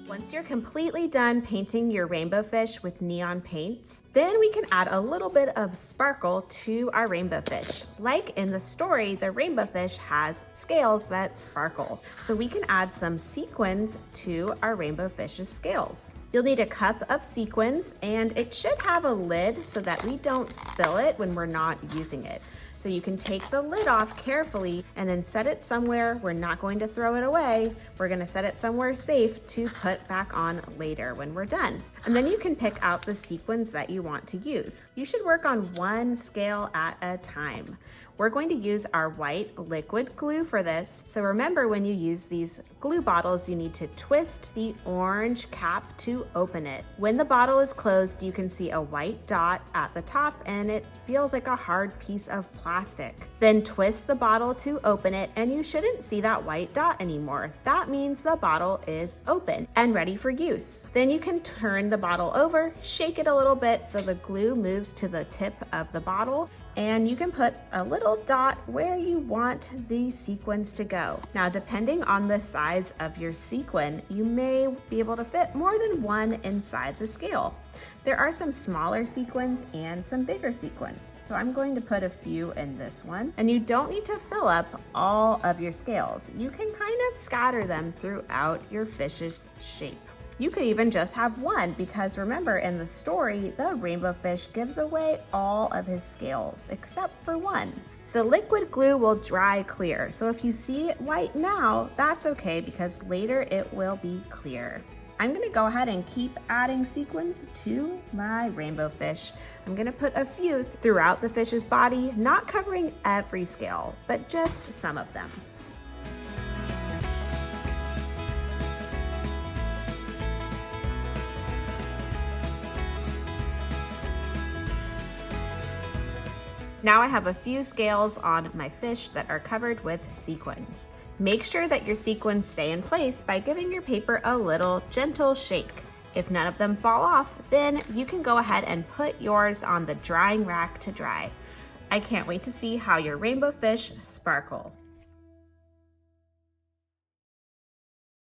Once you're completely done painting your rainbow fish with neon paints, then we can add a little bit of sparkle to our rainbow fish. Like in the story, the rainbow fish has scales that sparkle. So we can add some sequins to our rainbow fish's scales. You'll need a cup of sequins, and it should have a lid so that we don't spill it when we're not using it. So you can take the lid off carefully and then set it somewhere. We're not going to throw it away. We're gonna set it somewhere safe to put back on later when we're done. And then you can pick out the sequins that you want to use. You should work on one scale at a time. We're going to use our white liquid glue for this. So remember, when you use these glue bottles, you need to twist the orange cap to open it. When the bottle is closed, you can see a white dot at the top and it feels like a hard piece of plastic. Then twist the bottle to open it and you shouldn't see that white dot anymore. That means the bottle is open and ready for use. Then you can turn the bottle over, shake it a little bit so the glue moves to the tip of the bottle, and you can put a little dot where you want the sequins to go. Now, depending on the size of your sequin, you may be able to fit more than one inside the scale. There are some smaller sequins and some bigger sequins. So I'm going to put a few in this one. And you don't need to fill up all of your scales. You can kind of scatter them throughout your fish's shape. You could even just have one, because remember, in the story, the rainbow fish gives away all of his scales except for one. The liquid glue will dry clear, so if you see it white now, that's okay, because later it will be clear. I'm gonna go ahead and keep adding sequins to my rainbow fish. I'm gonna put a few throughout the fish's body, not covering every scale, but just some of them. Now I have a few scales on my fish that are covered with sequins. Make sure that your sequins stay in place by giving your paper a little gentle shake. If none of them fall off, then you can go ahead and put yours on the drying rack to dry. I can't wait to see how your rainbow fish sparkle.